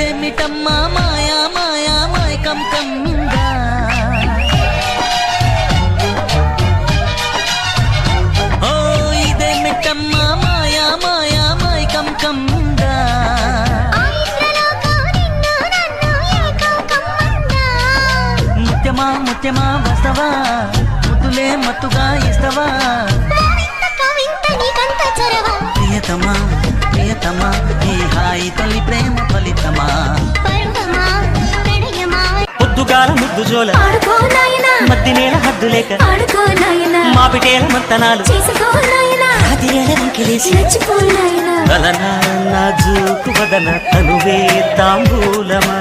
ఇదేమిటమ్మా మాయా మాయా మాయకం కమ్మిందా ఓ ఇదేమిటమ్మా మాయా మాయా మాయకం కమ్మిందా ముత్యమా ముత్యమా వస్తవా ముద్దులే మత్తుగా ఇస్తవా ప్రియతమా ప్రియతమా ఈ హాయి తొలి ప్రేమ ఫలితమా పొద్దుగాల ముద్దు జోల మద్ది నేల హద్దు లేక మాపిటేల మంతనాలు నాజూకు వదన తనువే తాంబూలమా